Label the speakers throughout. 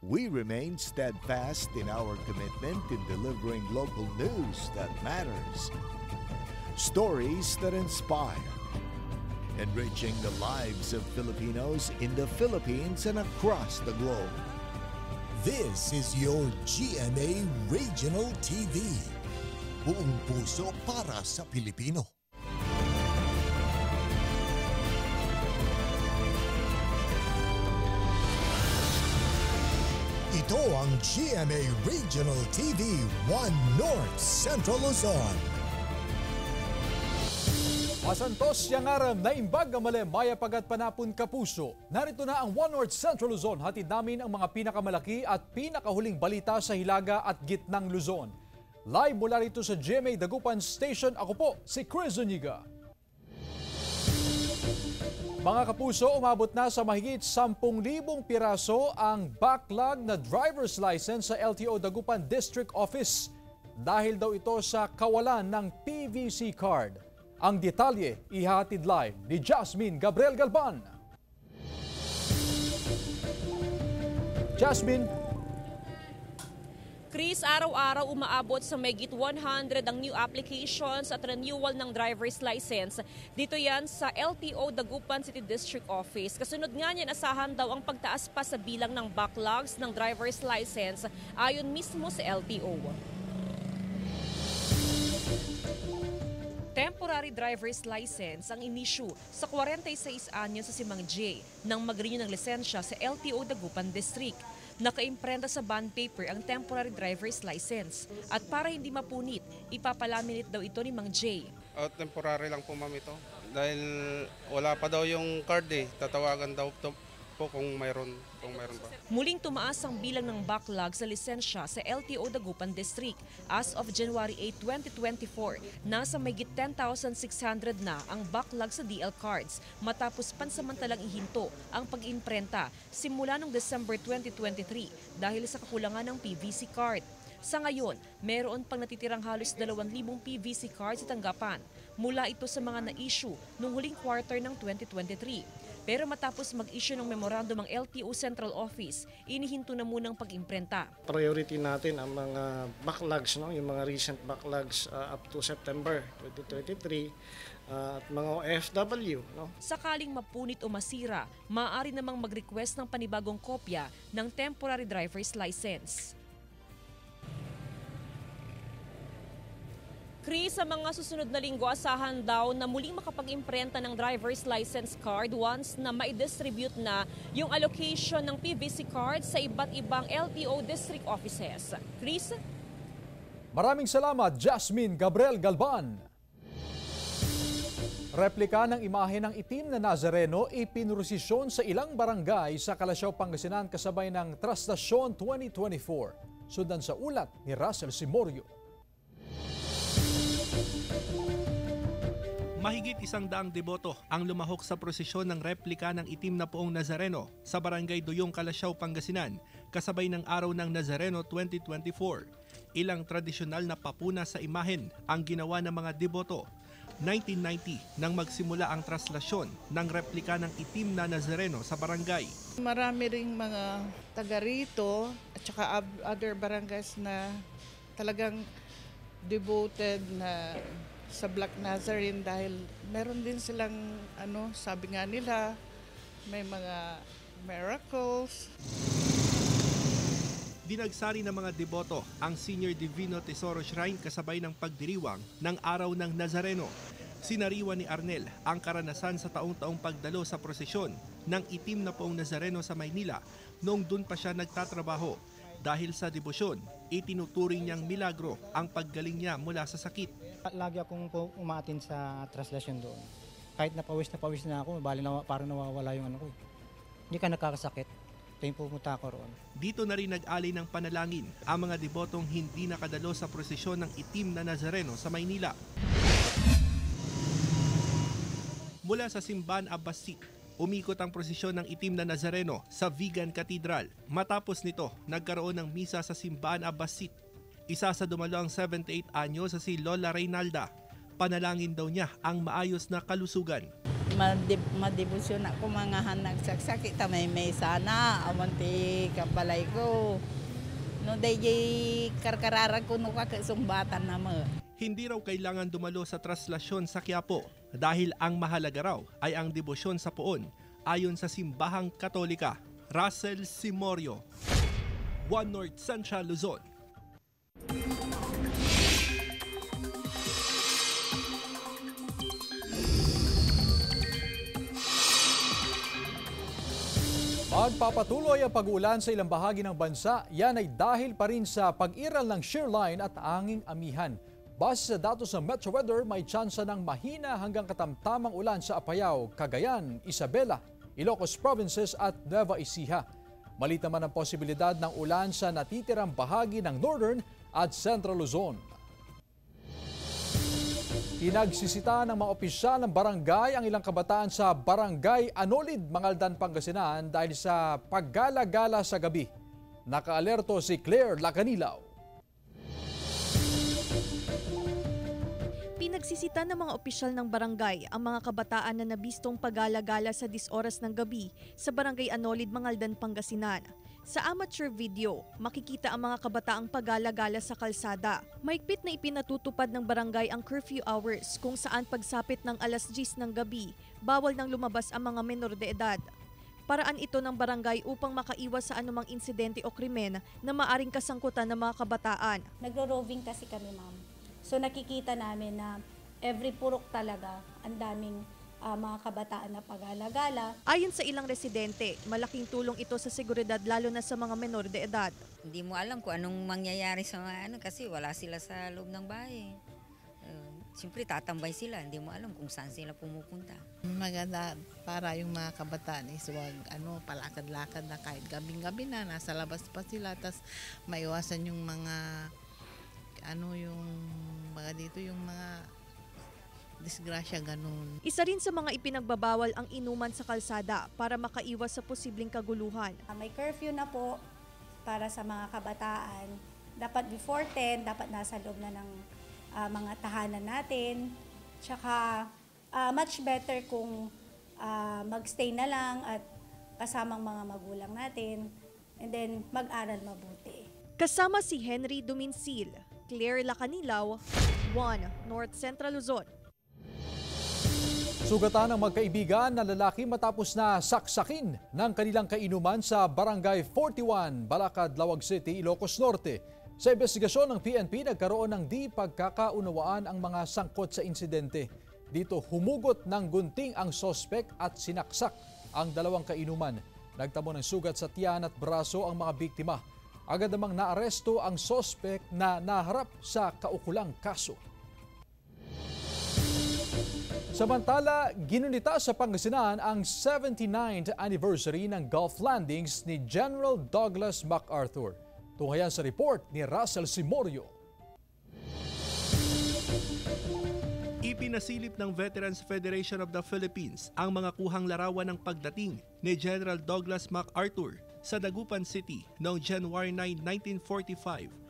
Speaker 1: We remain steadfast in our commitment in delivering local news that matters, stories that inspire, enriching the lives of Filipinos in the Philippines and across the globe.
Speaker 2: This is your GMA Regional TV. Buong puso para sa Pilipino. Ito ang GMA Regional TV 1 North Central Luzon.
Speaker 3: Masantos yang aram na imbag ang maya pagat panapon kapuso. Narito na ang 1 North Central Luzon. Hatid namin ang mga pinakamalaki at pinakahuling balita sa Hilaga at Gitnang Luzon. Live mula rito sa GMA Dagupan Station, ako po si Chris Zuniga. Mga kapuso, umabot na sa mahigit 10,000 piraso ang backlog na driver's license sa LTO Dagupan District Office dahil daw ito sa kawalan ng PVC card. Ang detalye ihatid live ni Jasmine Gabriel Galban. Jasmine.
Speaker 4: Chris, araw-araw umaabot sa mahigit 100 ang new applications at renewal ng driver's license. Dito yan sa LTO Dagupan City District Office. Kasunod nga niyan, asahan daw ang pagtaas pa sa bilang ng backlogs ng driver's license ayon mismo sa LTO. Temporary driver's license ang inisyu sa 46 anyo sa si Mang J nang mag-renew ng lisensya sa LTO Dagupan District. Nakaimprenta sa bond paper ang temporary driver's license at para hindi mapunit, ipapalaminate daw ito ni Mang J.
Speaker 5: Temporary lang po ma'am ito dahil wala pa daw yung card tatawagan daw po kung mayroon pa.
Speaker 4: Muling tumaas ang bilang ng backlog sa lisensya sa LTO Dagupan District. As of January 8, 2024, nasa mahigit 10,600 na ang backlog sa DL cards matapos pansamantalang ihinto ang pag-imprenta simula noong December 2023 dahil sa kakulangan ng PVC card. Sa ngayon, meron pang natitirang halos 2,000 PVC cards sa tanggapan. Mula ito sa mga na-issue noong huling quarter ng 2023. Pero matapos mag-issue ng memorandum ang LTO Central Office, inihinto na munang pag-imprenta.
Speaker 6: Priority natin ang mga backlogs, yung mga recent backlogs up to September 2023 at mga OFW.
Speaker 4: Sakaling mapunit o masira, maaari namang mag-request ng panibagong kopya ng temporary driver's license. Chris, sa mga susunod na linggo, asahan daw na muling makapag-imprenta ng driver's license card once na mai-distribute na yung allocation ng PVC card sa iba't ibang LTO district offices. Chris?
Speaker 3: Maraming salamat, Jasmine Gabriel Galban. Replika ng imahe ng itim na Nazareno ipinrosisyon sa ilang barangay sa Calasiao, Pangasinan kasabay ng Trastasyon 2024. Sundan sa ulat ni Russell Simorio.
Speaker 7: Mahigit 100 deboto ang lumahok sa prosesyon ng replika ng itim na poong Nazareno sa Barangay Duyong, Calasiao, Pangasinan kasabay ng Araw ng Nazareno 2024. Ilang tradisyonal na papuna sa imahen ang ginawa ng mga deboto. 1990 nang magsimula ang traslasyon ng replika ng itim na Nazareno sa barangay.
Speaker 8: Marami ring mga taga rito at saka other barangays na talagang devoted na sa Black Nazarene dahil meron din silang sabi nga nila may mga miracles.
Speaker 7: Dinagsari ng mga deboto ang Senior Divino Tesoro Shrine kasabay ng pagdiriwang ng Araw ng Nazareno. Sinariwa ni Arnel ang karanasan sa taong-taong pagdalo sa prosesyon ng itim na poong Nazareno sa Maynila noong doon pa siya nagtatrabaho. Dahil sa debosyon, itinuturing niyang milagro ang paggaling niya mula sa sakit.
Speaker 9: Lagi akong umaatin sa traslasyon doon. Kahit napawis na ako, parang nawawala yung ko. Hindi ka nakakasakit. Ito yung pumunta ako roon.
Speaker 7: Dito na rin nag-alay ng panalangin ang mga debotong hindi nakadalo sa prosesyon ng itim na Nazareno sa Maynila. Mula sa Simbahan Abbasid, umikot ang prosesyon ng itim na Nazareno sa Vigan Cathedral. Matapos nito, nagkaroon ng misa sa Simbahan Abbasid. Isa sa dumalo ang 78 anyo sa si Lola Reynalda. Panalangin daw niya ang maayos na kalusugan.
Speaker 10: madibusyon ako mga nagsaksak may sana amonti kabalay ko no day karkararag ko no kakasumbatan na mo.
Speaker 7: Hindi raw kailangan dumalo sa traslasyon sa Quiapo dahil ang mahalaga raw ay ang debosyon sa poon ayon sa simbahang Katolika. Russell Simorio, One North Central Luzon.
Speaker 3: Magpapatuloy ang pag-uulan sa ilang bahagi ng bansa. Yan ay dahil pa rin sa pag-iral ng shear line at anging amihan. Base sa datos ng Metro Weather, may tsansa ng mahina hanggang katamtamang ulan sa Apayao, Cagayan, Isabela, Ilocos Provinces at Nueva Ecija. Maliit naman ang posibilidad ng ulan sa natitirang bahagi ng Northern at Central Luzon. Pinagsisita ng mga opisyal ng barangay ang ilang kabataan sa Barangay Anolid, Mangaldan, Pangasinan dahil sa paggala-gala sa gabi. Nakaalerto si Claire Lacanilaw.
Speaker 11: Pinagsisita ng mga opisyal ng barangay ang mga kabataan na nabistong paggala-gala sa 10 oras ng gabi sa Barangay Anolid, Mangaldan, Pangasinan. Sa amateur video, makikita ang mga kabataang paggala-gala sa kalsada. Mahigpit na ipinatutupad ng barangay ang curfew hours kung saan pagsapit ng alas 10 ng gabi, bawal nang lumabas ang mga menor de edad. Paraan ito ng barangay upang makaiwas sa anumang insidente o krimen na maaring kasangkutan ng mga kabataan.
Speaker 12: Nagro-roving kasi kami, ma'am. So nakikita namin na every purok talaga ang daming mga kabataan na pagala-gala.
Speaker 11: Ayon sa ilang residente, malaking tulong ito sa seguridad lalo na sa mga menor de edad.
Speaker 13: Hindi mo alam kung anong mangyayari sa mga kasi wala sila sa loob ng bahay. Siyempre tatambay sila, hindi mo alam kung saan sila pumupunta.
Speaker 14: Maganda para yung mga kabataan is wag palakad-lakad na kahit gabing-gabi na nasa labas pa sila, tas maiwasan yung mga yung mga dito yung mga disgrasya, ganun.
Speaker 11: Isa rin sa mga ipinagbabawal ang inuman sa kalsada para makaiwas sa posibleng kaguluhan.
Speaker 12: May curfew na po para sa mga kabataan. Dapat before 10, dapat nasa loob na ng mga tahanan natin. Tsaka much better kung magstay na lang at kasamang mga magulang natin and then mag-aral mabuti.
Speaker 11: Kasama si Henry Duminsil, Claire Lacanilaw, One North Central Luzon.
Speaker 3: Sugatan ng magkaibigan na lalaki matapos na saksakin ng kanilang kainuman sa Barangay 41, Balacad, Lawag City, Ilocos Norte. Sa investigasyon ng PNP, nagkaroon ng di pagkakaunawaan ang mga sangkot sa insidente. Dito humugot ng gunting ang sospek at sinaksak ang dalawang kainuman. Nagtamo ng sugat sa tiyan at braso ang mga biktima. Agad namang naaresto ang sospek na naharap sa kaukulang kaso. Samantala, ginunita sa Pangasinan ang 79th anniversary ng Gulf landings ni General Douglas MacArthur. Tunghayan sa report ni Russell Simorio.
Speaker 7: Ipinasilip ng Veterans Federation of the Philippines ang mga kuhang larawan ng pagdating ni General Douglas MacArthur sa Dagupan City noong January 9, 1945.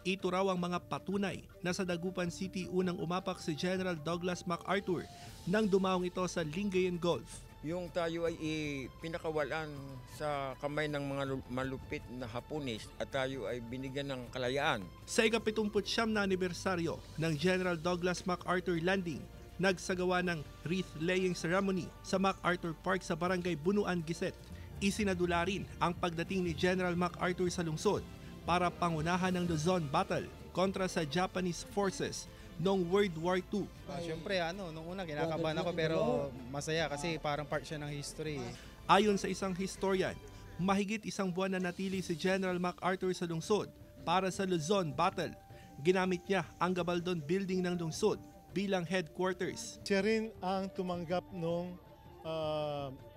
Speaker 7: Ito raw ang mga patunay na sa Dagupan City unang umapak si General Douglas MacArthur nang dumaong ito sa Lingayen Gulf.
Speaker 15: Yung tayo ay pinakawalan sa kamay ng mga malupit na Hapones at tayo ay binigyan ng kalayaan.
Speaker 7: Sa ika-79 na anibersaryo ng General Douglas MacArthur Landing, nagsagawa ng wreath-laying ceremony sa MacArthur Park sa Barangay Bunuan, Giset. Isinadula rin ang pagdating ni General MacArthur sa lungsod para pangunahan ng Luzon Battle kontra sa Japanese forces noong World War II.
Speaker 16: Siyempre, nung una kinakabahan ako pero masaya kasi parang part siya ng history.
Speaker 7: Ayon sa isang historian, mahigit isang buwan na natili si General MacArthur sa lungsod para sa Luzon Battle. Ginamit niya ang Gabaldon Building ng lungsod bilang headquarters.
Speaker 17: Siya rin ang tumanggap nung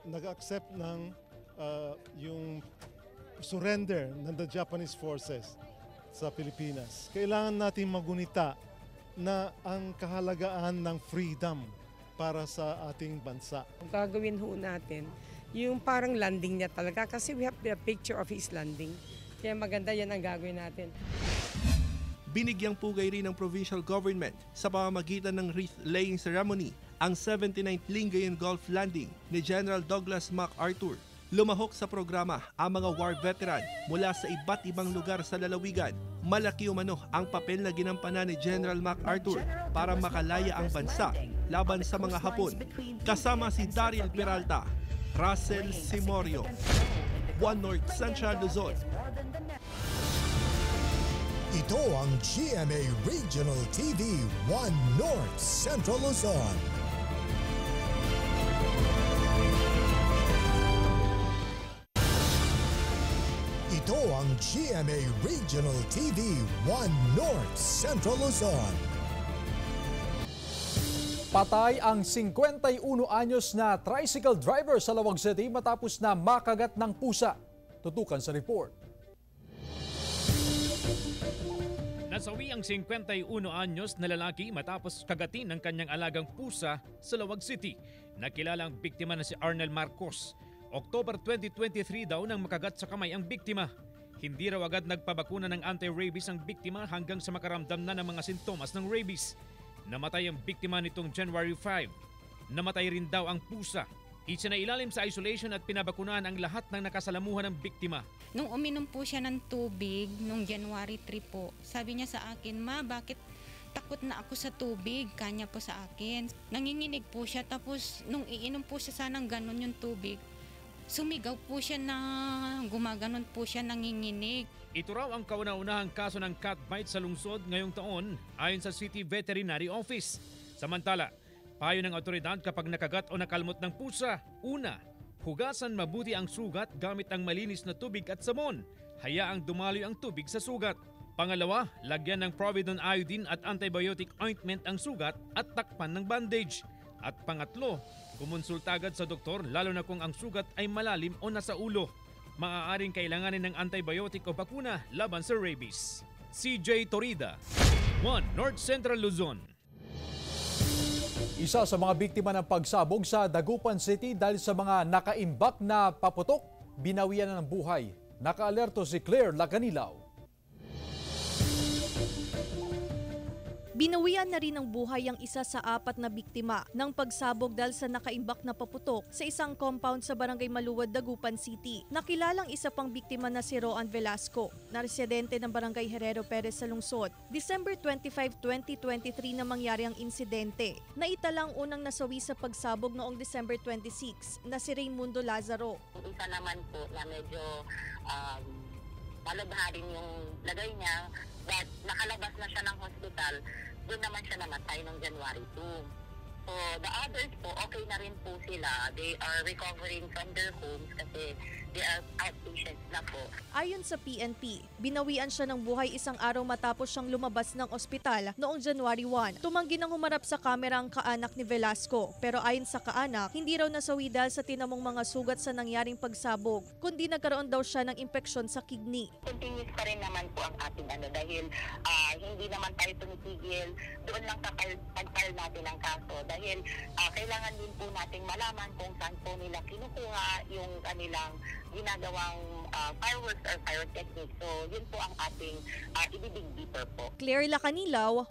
Speaker 17: nag-accept ng yung surrender ng the Japanese forces sa Pilipinas. Kailangan natin magunita na ang kahalagaan ng freedom para sa ating bansa.
Speaker 18: Gagawin ho natin yung parang landing niya talaga kasi we have the picture of his landing. Kaya maganda yan ang gagawin natin.
Speaker 7: Binigyang pugay rin ng provincial government sa pamamagitan ng wreath-laying ceremony ang 79th Lingayen Golf Landing ni General Douglas MacArthur. Lumahok sa programa ang mga war veteran mula sa iba't ibang lugar sa lalawigan. Malaki umano ang papel na ginampanan ni General MacArthur para makalaya ang bansa laban sa mga Hapon. Kasama si Daryl Peralta, Russell Simorio, One North Central Luzon.
Speaker 2: Ito ang GMA Regional TV 1 North Central Luzon. Ito ang GMA Regional TV 1 North Central Luzon.
Speaker 3: Patay ang 51 anyos na tricycle driver sa Lawag City matapos na makagat ng pusa. Tutukan sa report.
Speaker 19: Nasawi ang 51 anyos na lalaki matapos kagatin ng kanyang alagang pusa sa Lawag City. Nakilalang biktima na si Arnel Marcos. October 2023 daw nang makagat sa kamay ang biktima. Hindi raw agad nagpabakuna ng anti-rabies ang biktima hanggang sa makaramdam na ng mga sintomas ng rabies. Namatay ang biktima nitong January 5. Namatay rin daw ang pusa. Isinailalim sa isolation at pinabakunahan ang lahat ng nakasalamuhan ng biktima.
Speaker 20: Nung uminom po siya ng tubig, nung January 3 po, sabi niya sa akin, "Ma, bakit takot na ako sa tubig?" Kanya po sa akin. Nanginginig po siya, tapos nung iinom po siya sanang ganon yung tubig, sumigaw po siya na gumaganon po siya, nanginginig.
Speaker 19: Ito raw ang kauna-unahang kaso ng cat bite sa lungsod ngayong taon ayon sa City Veterinary Office. Samantala, payo ng otoridad kapag nakagat o nakalmot ng pusa, una, hugasan mabuti ang sugat gamit ang malinis na tubig at sabon. Hayaang dumaloy ang tubig sa sugat. Pangalawa, lagyan ng Providone iodine at antibiotic ointment ang sugat at takpan ng bandage. At pangatlo, kumonsulta agad sa doktor lalo na kung ang sugat ay malalim o nasa ulo. Maaaring kailanganin ng antibiotic o bakuna laban sa rabies. CJ Torida, One North Central Luzon.
Speaker 3: Isa sa mga biktima ng pagsabog sa Dagupan City dahil sa mga nakaimbak na paputok, binawian na ng buhay. Nakaalerto si Claire Lacanilaw.
Speaker 11: Binawian na rin ng buhay ang isa sa 4 na biktima ng pagsabog dahil sa nakaimbak na paputok sa isang compound sa Barangay Maluwad, Dagupan City. Nakilalang isa pang biktima na si Roan Velasco, na residente ng Barangay Herrero Perez sa lungsod. December 25, 2023 na mangyari ang insidente. Naitalang unang nasawi sa pagsabog noong December 26 na si Raimundo Lazaro.
Speaker 21: Isa naman po na medyo malubharin yung lagay niya, but nakalabas na siya ng hospital. Doon naman siya namatay noong January 2. So the others po, okay na rin po sila. They are recovering from their homes kasi they are outpatients na po.
Speaker 11: Ayon sa PNP, binawian siya ng buhay isang araw matapos siyang lumabas ng ospital noong January 1. Tumanggi nang humarap sa kamera ang kaanak ni Velasco, pero ayon sa kaanak, hindi raw nasawi dahil sa tinamong mga sugat sa nangyaring pagsabog, kundi nagkaroon daw siya ng impeksyon sa kidney.
Speaker 21: Continuous pa rin naman po ang ating dahil hindi naman tayo tumitigil doon lang sa pag-file natin ng kaso dahil kailangan din po nating malaman kung saan po nila kinukuha yung kanilang ginagawang fireworks or pyrotechnics. So yun po ang ating i-dig deeper po.
Speaker 11: Claire Lacanilaw,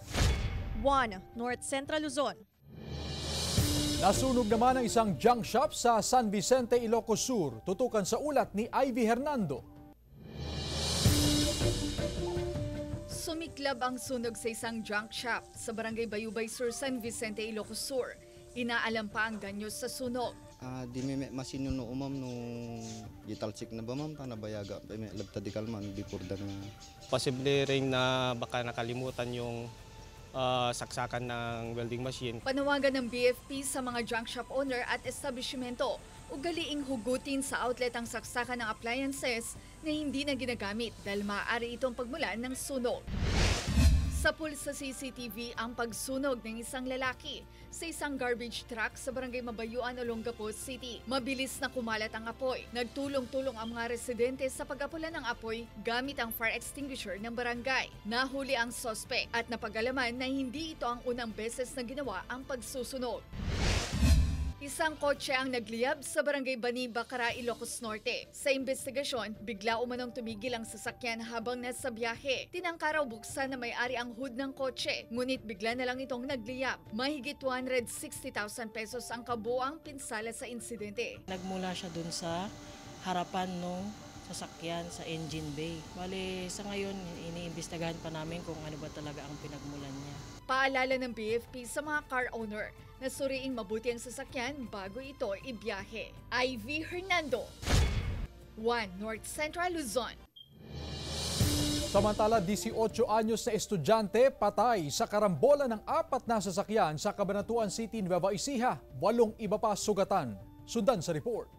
Speaker 11: One North Central Luzon.
Speaker 3: Nasunog naman ang isang junk shop sa San Vicente, Ilocos Sur. Tutukan sa ulat ni Ivy Hernando.
Speaker 22: Sumiklab ang sunog sa isang junk shop sa Barangay Bayubay Sur, San Vicente, Ilocos Sur. Inaalam pa ang danyos sa sunog.
Speaker 23: Di may masino no umam no gitalsik na ba ma'am pa nabayaga may labta di kalman before the na.
Speaker 24: Posible rin na baka nakalimutan yung saksakan ng welding machine.
Speaker 22: Panawagan ng BFP sa mga junk shop owner at establishmento, ugaliing hugutin sa outlet ang saksakan ng appliances na hindi na ginagamit dahil maaari itong pagmulan ng sunog. Sa pool sa CCTV ang pagsunog ng isang lalaki sa isang garbage truck sa Barangay Mabayuan, Olongapo City. Mabilis na kumalat ang apoy. Nagtulong-tulong ang mga residente sa pag-apula ng apoy gamit ang fire extinguisher ng barangay. Nahuli ang suspect at napag-alaman na hindi ito ang unang beses na ginawa ang pagsusunog. Isang kotse ang nagliyab sa barangay Bani, Bacara, Ilocos Norte. Sa investigasyon, bigla umanong tumigil ang sasakyan habang nasa biyahe. Tinangka raw buksan na may-ari ang hood ng kotse, ngunit bigla na lang itong nagliyab. Mahigit 260,000 pesos ang kabuuang pinsala sa insidente.
Speaker 1: Nagmula siya dun sa harapan ng sasakyan sa engine bay. Bale, sa ngayon, iniimbestigahan pa namin kung ano ba talaga ang pinagmulan niya.
Speaker 22: Paalala ng BFP sa mga car owner na suriing mabuti ang sasakyan bago ito ibiyahe. Ivy Hernando, 1 North Central Luzon.
Speaker 3: Samantala, 18 anyos na estudyante patay sa karambola ng 4 na sasakyan sa Cabanatuan City, Nueva Ecija. 8 iba pa sugatan. Sundan sa report.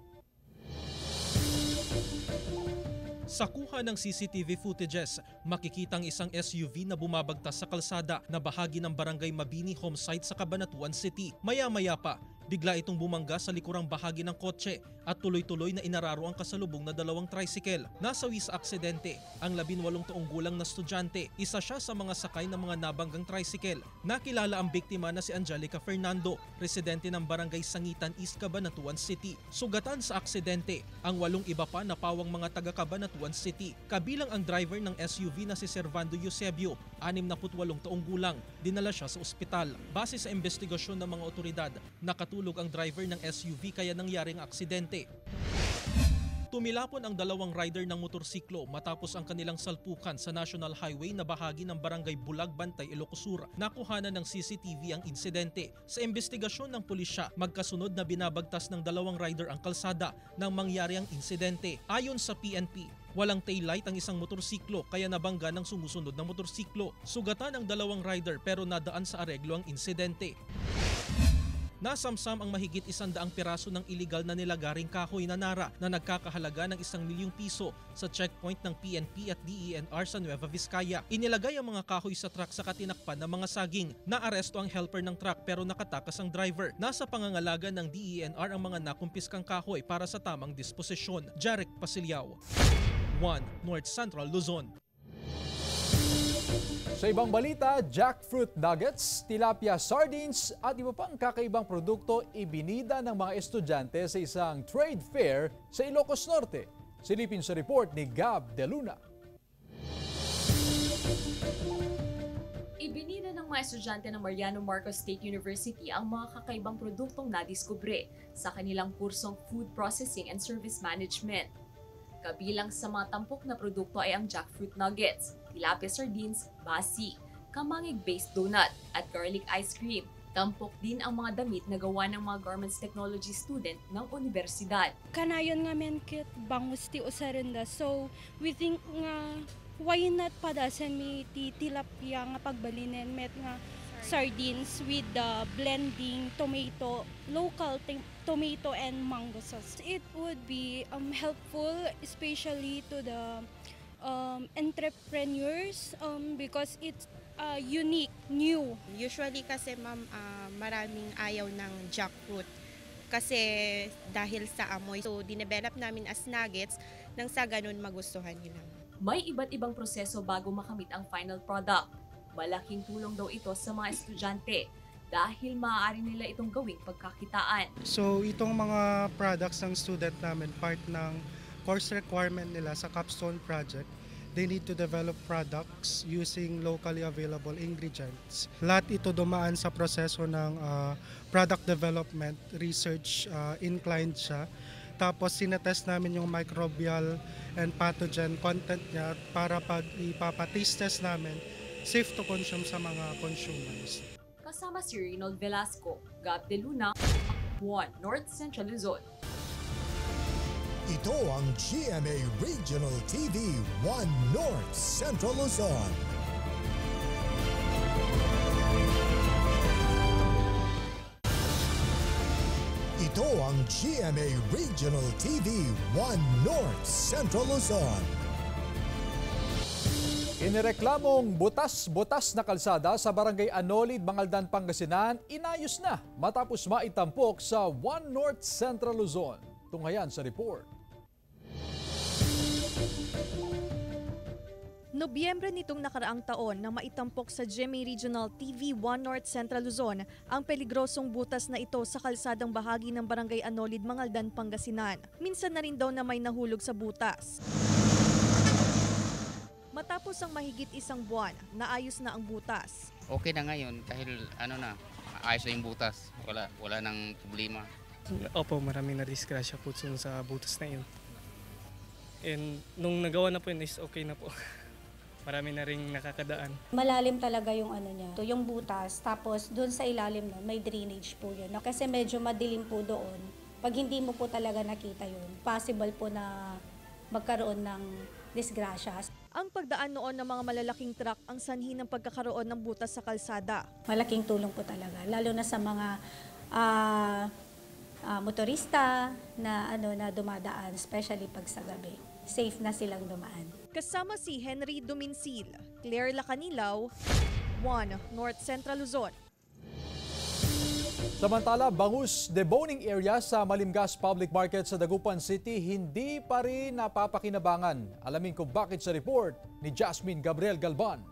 Speaker 4: Sa kuha ng CCTV footages, makikitang isang SUV na bumabagtas sa kalsada na bahagi ng Barangay Mabini home site sa Cabanatuan City. Maya-maya pa, bigla itong bumangga sa likurang bahagi ng kotse at tuloy-tuloy na inararo ang kasalubong na 2 tricycle. Nasawi sa aksidente ang 18 taong gulang na estudyante. Isa siya sa mga sakay ng mga nabanggang tricycle. Nakilala ang biktima na si Angelica Fernando, residente ng Barangay Sangitan East, Cabanatuan City. Sugatan sa aksidente ang 8 iba pa na pawang mga taga Cabanatuan City. Kabilang ang driver ng SUV na si Servando Eusebio, 68 taong gulang. Dinala siya sa ospital. Base sa investigasyon ng mga otoridad, nakatulog ang driver ng SUV kaya nangyari ang aksidente. Tumilapon ang 2 rider ng motorsiklo matapos ang kanilang salpukan sa National Highway na bahagi ng Barangay Bulag, Bantay, Ilocos Sur. Nakuhanan ng CCTV ang insidente. Sa investigasyon ng pulisya, magkasunod na binabagtas ng 2 rider ang kalsada nang mangyari ang insidente. Ayon sa PNP, walang taillight ang isang motorsiklo kaya nabangga ng sumusunod na motorsiklo. Sugatan ang 2 rider pero nadaan sa areglo ang insidente. Nasamsam ang mahigit 100 piraso ng iligal na nilagaring kahoy na nara na nagkakahalaga ng 1 milyong piso sa checkpoint ng PNP at DENR sa Nueva Vizcaya. Inilagay ang mga kahoy sa truck sa katinakpan ng mga saging. Naaresto ang helper ng truck pero nakatakas ang driver. Nasa pangangalaga ng DENR ang mga nakumpiskang kahoy para sa tamang disposisyon. Jarek Pasiliao, 1 North Central Luzon.
Speaker 3: Sa ibang balita, jackfruit nuggets, tilapia sardines at iba pang kakaibang produkto ibinida ng mga estudyante sa isang trade fair sa Ilocos Norte. Silipin sa report ni Gab De Luna.
Speaker 5: Ibinida ng mga estudyante ng Mariano Marcos State University ang mga kakaibang produktong nadiskubre sa kanilang kursong Food Processing and Service Management. Kabilang sa mga tampok na produkto ay ang jackfruit nuggets, tilapia sardines, basi, kamangig-based donut at garlic ice cream. Tampok din ang mga damit na gawa ng mga garments technology student ng universidad.
Speaker 6: Kanayon nga men kit bangus ti usarenda. So we think nga why not padasan mi ti tilapia nga pagbalinen met nga sardines with the blending tomato, local tomato and mango sauce. It would be helpful especially to the entrepreneurs because it's unique, new.
Speaker 25: Usually kasi ma'am, maraming ayaw ng jackfruit kasi dahil sa amoy. So dinevelop namin as nuggets nang sa ganun magustuhan nila.
Speaker 5: May iba't ibang proseso bago makamit ang final product. Malaking tulong daw ito sa mga estudyante dahil maaari nila itong gawing pagkakitaan.
Speaker 16: So itong mga products ng student namin, part ng course requirement nila sa capstone project. They need to develop products using locally available ingredients. Lahat ito dumaan sa proseso ng product development, research, inclined siya. Tapos sinetest namin yung microbial and pathogen content niya para pag ipapataste test namin, safe to consume sa mga consumers.
Speaker 5: Kasama si Reynold Velasco, Gab De Luna, 1 North Central Luzon.
Speaker 2: Ito ang GMA Regional TV 1 North Central Luzon. Ito ang GMA Regional TV 1 North Central Luzon.
Speaker 3: Inireklamong butas-butas na kalsada sa Barangay Anolid, Mangaldan, Pangasinan, inayos na matapos maitampok sa 1 North Central Luzon. Tunghayan sa report.
Speaker 11: Nobyembre nitong nakaraang taon nang maitampok sa GMA Regional TV 1 North Central Luzon ang peligrosong butas na ito sa kalsadang bahagi ng Barangay Anolid, Mangaldan, Pangasinan. Minsan na rin daw na may nahulog sa butas. Matapos ang mahigit isang buwan, naayos na ang butas.
Speaker 8: Okay na ngayon dahil ayos na yung butas. Wala nang problema.
Speaker 9: Opo, maraming na-disgrasya po sa butas na yun. And nung nagawa na po yun is okay na po. Marami na rin nakakadaan.
Speaker 12: Malalim talaga yung niya, yung butas. Tapos doon sa ilalim nun, may drainage po yun. Kasi medyo madilim po doon. Pag hindi mo po talaga nakita yun, possible po na magkaroon ng disgrasya.
Speaker 11: Ang pagdaan noon ng mga malalaking truck ang sanhi ng pagkakaroon ng butas sa kalsada.
Speaker 12: Malaking tulong po talaga, lalo na sa mga motorista na dumadaan, especially pag sa gabi. Safe na silang dumaan.
Speaker 11: Kasama si Henry Duminsil, Claire Lacanilaw, 1 North Central Luzon.
Speaker 3: Samantala, bangus deboning area sa Malimgas Public Market sa Dagupan City hindi pa rin napapakinabangan. Alamin kung bakit sa report ni Jasmine Gabriel Galban.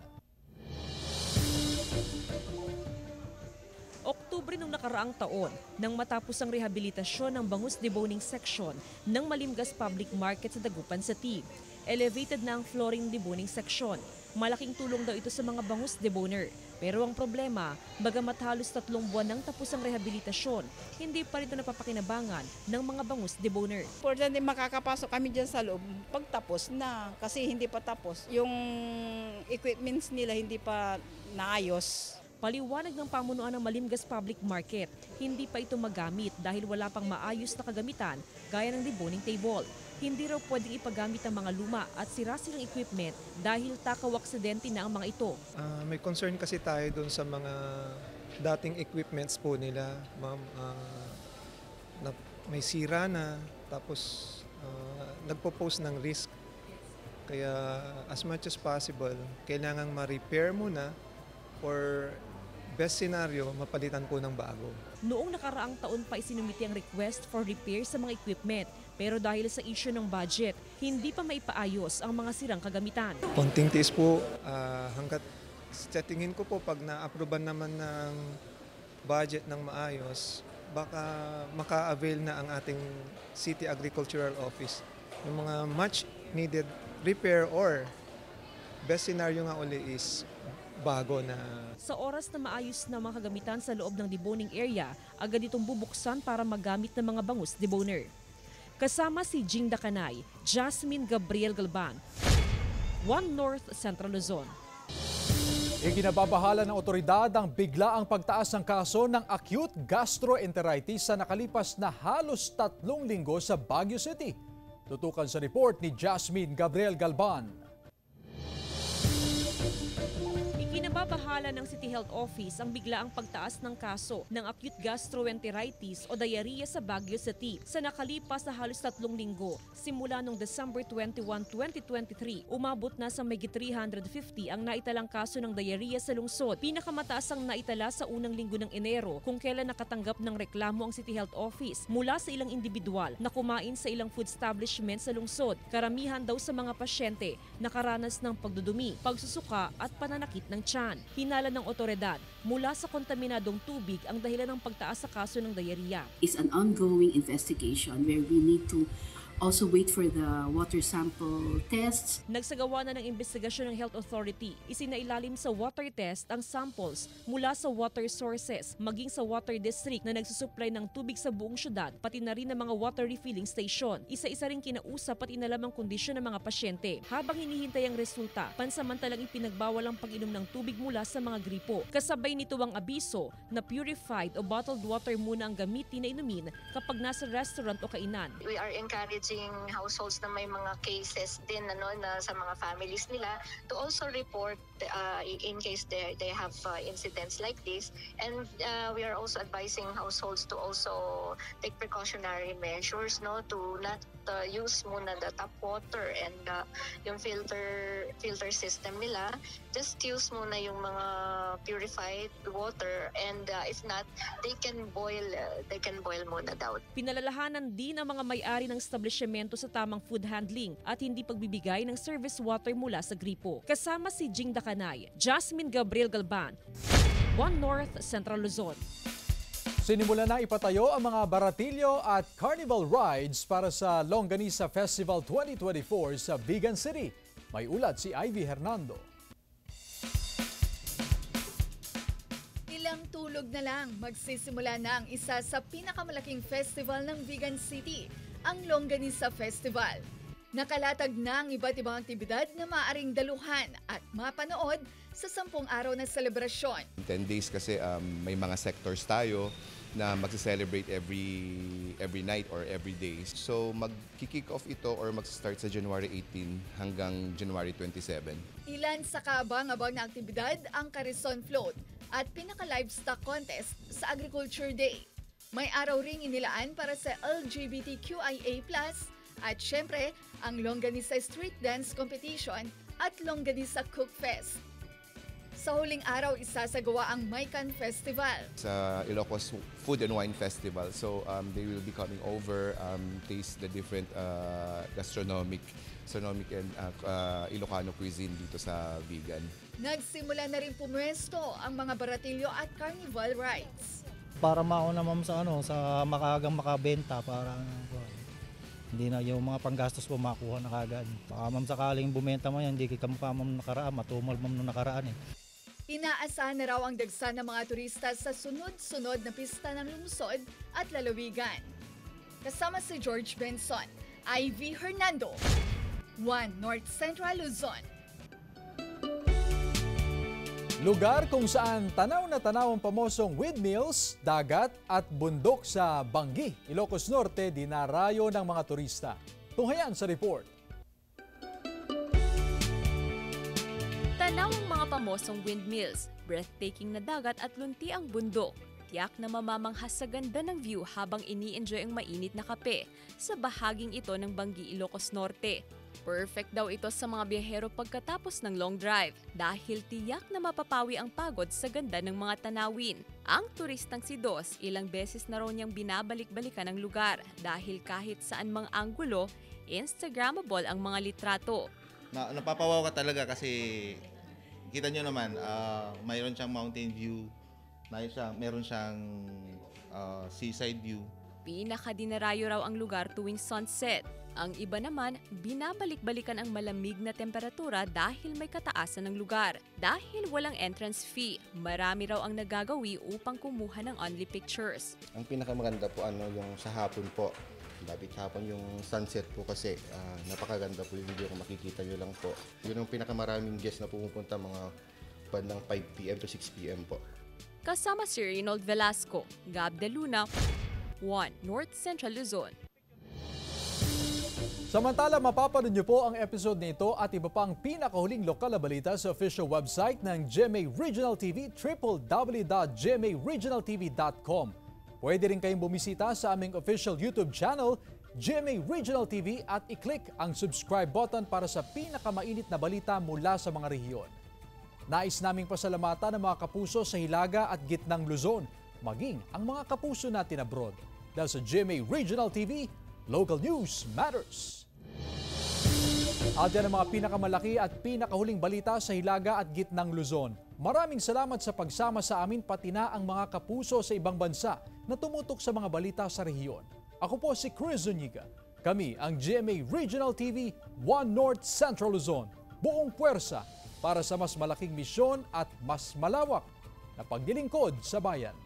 Speaker 10: Oktubre nung nakaraang taon, nang matapos ang rehabilitasyon ng bangus deboning section ng Malimgas Public Market sa Dagupan City. Elevated na ang flooring deboning section. Malaking tulong daw ito sa mga bangus deboner. Pero ang problema, bagamat halos 3 buwan nang tapos ang rehabilitasyon, hindi pa rin ito napapakinabangan ng mga bangus deboner.
Speaker 13: Importante makakapasok kami dyan sa loob pagtapos na, kasi hindi pa tapos. Yung equipments nila hindi pa naayos.
Speaker 10: Paliwanag ng pamunuan ng Malimgas Public Market, hindi pa ito magamit dahil wala pang maayos na kagamitan gaya ng deboning table. Hindi raw pwedeng ipagamit ang mga luma at sira-sirang equipment dahil takaw-aksidente na ang mga ito.
Speaker 14: May concern kasi tayo dun sa mga dating equipments po nila, ma'am. Na may sira na, tapos nagpo-pose ng risk. Kaya as much as possible, kailangang ma-repair muna or best scenario, mapalitan po ng bago.
Speaker 10: Noong nakaraang taon pa isinumiti ang request for repair sa mga equipment. Pero dahil sa issue ng budget, hindi pa maipaayos ang mga sirang kagamitan.
Speaker 14: Konting tiis po, hanggat sa tingin ko po pag na-approvean naman ng budget ng maayos, baka maka-avail na ang ating City Agricultural Office. Yung mga much needed repair or best scenario nga uli is bago na.
Speaker 10: Sa oras na maayos na mga kagamitan sa loob ng deboning area, agad itong bubuksan para magamit ng mga bangus deboner. Kasama si Jing Dakanay, Jasmine Gabriel Galban, 1 North Central Luzon.
Speaker 3: Ikinababahala ng otoridad ang biglaang pagtaas ng kaso ng acute gastroenteritis sa nakalipas na halos 3 linggo sa Baguio City. Tutukan sa report ni Jasmine Gabriel Galban.
Speaker 10: Ikinababahala ng City Health Office ang biglaang pagtaas ng kaso ng acute gastroenteritis o diarrhea sa Baguio City sa nakalipas na halos 3 linggo. Simula noong December 21, 2023, umabot na sa mahigit 350 ang naitalang kaso ng diarrhea sa lungsod. Pinakamataas ang naitala sa unang linggo ng Enero kung kailan nakatanggap ng reklamo ang City Health Office mula sa ilang individual na kumain sa ilang food establishment sa lungsod. Karamihan daw sa mga pasyente nakaranas ng pagdudumi, pagsusuka at pananakit ng tiyan. Hinala ng otoridad, mula sa kontaminadong tubig ang dahilan ng pagtaas sa kaso ng diarrhea.
Speaker 26: It's an ongoing investigation where we need to also wait for the water sample tests.
Speaker 10: Nagsagawa na ng investigasyon ng Health Authority. Isinailalim sa water test ang samples mula sa water sources, maging sa water district na nagsusupply ng tubig sa buong syudad, pati na rin ng mga water refilling station. Isa-isa rin kinausap at inalam ang kondisyon ng mga pasyente. Habang hinihintay ang resulta, pansamantalang ipinagbawal ang pag-inom ng tubig mula sa mga gripo. Kasabay nito ang abiso na purified o bottled water muna ang gamitin na inumin kapag nasa restaurant o kainan.
Speaker 27: We are encouraging households na may mga cases din na sa mga families nila to also report in case they have incidents like this, and we are also advising households to also take precautionary measures to not use muna the tap water and yung filter system nila. Just use muna yung mga purified water, and if not, they can boil muna daw.
Speaker 10: Pinalalahanan din ang mga may-ari ng establishment establishmento sa tamang food handling at hindi pagbibigay ng service water mula sa gripo. Kasama si Jing Dacanay, Jasmine Gabriel Galban, One North Central Luzon.
Speaker 3: Sinimula na ipatayo ang mga baratilyo at carnival rides para sa Longganisa Festival 2024 sa Vigan City. May ulat si Ivy Hernando.
Speaker 22: Ilang tulog na lang, magsisimula na ang isa sa pinakamalaking festival ng Vigan City, ang Longganisa Festival. Nakalatag na ang iba't ibang aktibidad na maaaring daluhan at mapanood sa 10 araw na selebrasyon.
Speaker 7: 10 days kasi may mga sectors tayo na magse-celebrate every night or every day. So mag-kick off ito or mag-start sa January 18 hanggang January 27.
Speaker 22: Ilan sa kaabang-abang na aktibidad ang Carison Float at pinaka-livestock contest sa Agriculture Day. May araw ring inilaan para sa LGBTQIA+, at syempre ang Longganisa Street Dance Competition at Longganisa Cook Fest. Sa huling araw, isasagawa ang Maykan Festival.
Speaker 7: Sa Ilocos Food and Wine Festival. So they will be coming over, taste the different gastronomic and Ilocano cuisine dito sa Vigan.
Speaker 22: Nagsimula na rin pumwesto ang mga baratilyo at carnival rides.
Speaker 15: Para mauna ma'am sa sa makagang makabenta para hindi na yung mga panggastos po makuha na kagad. Baka ma'am sakaling bumenta mo yan, hindi ka mukha ma'am nakaraan, matumal ma'am nung nakaraan eh.
Speaker 22: Inaasahan na raw ang dagsa ng mga turista sa sunod-sunod na pista ng lungsod at lalawigan. Kasama si George Benson, Ivy Hernando, One North Central Luzon.
Speaker 3: Lugar kung saan tanaw na tanaw ang pamosong windmills, dagat at bundok sa Bangi, Ilocos Norte, dinarayo ng mga turista. Tunghayan sa report.
Speaker 5: Tanaw ang mga pamosong windmills, breathtaking na dagat at lunti ang bundok. Tiyak na mamamanghas sa ganda ng view habang ini-enjoy ang mainit na kape sa bahaging ito ng Bangi, Ilocos Norte. Perfect daw ito sa mga biyahero pagkatapos ng long drive dahil tiyak na mapapawi ang pagod sa ganda ng mga tanawin. Ang turistang si Dos, ilang beses na raw niyang binabalik-balikan ang lugar dahil kahit saan mang anggulo, Instagrammable ang mga litrato.
Speaker 17: Napapawaw ka talaga kasi kita nyo naman, mayroon siyang mountain view, meron siyang seaside view.
Speaker 5: Pinakadinarayo raw ang lugar tuwing sunset. Ang iba naman, binabalik-balikan ang malamig na temperatura dahil may kataasan ng lugar. Dahil walang entrance fee, marami raw ang nagagawi upang kumuha ng only pictures.
Speaker 23: Ang pinakamaganda po yung sa hapon po. Lapit hapon yung sunset po kasi napakaganda po yung video kung makikita nyo lang po. Yun ang pinakamaraming guests na pumupunta mga bandang 5 p.m. to 6 p.m. po.
Speaker 5: Kasama si Reynold Velasco, Gab De Luna, One North Central Luzon.
Speaker 3: Samantala, mapapanood niyo po ang episode nito at iba pang pinakahuling lokal na balita sa official website ng GMA Regional TV, www.gmaregionaltv.com. Pwede rin kayong bumisita sa aming official YouTube channel, GMA Regional TV, at i-click ang subscribe button para sa pinakamainit na balita mula sa mga rehiyon. Nais naming pasalamatan ang mga kapuso sa Hilaga at Gitnang Luzon, maging ang mga kapuso natin abroad. Dahil sa GMA Regional TV, Local News Matters. At yan ang mga pinakamalaki at pinakahuling balita sa Hilaga at Gitnang Luzon. Maraming salamat sa pagsama sa amin pati na ang mga kapuso sa ibang bansa na tumutok sa mga balita sa rehiyon. Ako po si Chris Zuniga. Kami ang GMA Regional TV, One North Central Luzon. Buong puwersa para sa mas malaking misyon at mas malawak na paglilingkod sa bayan.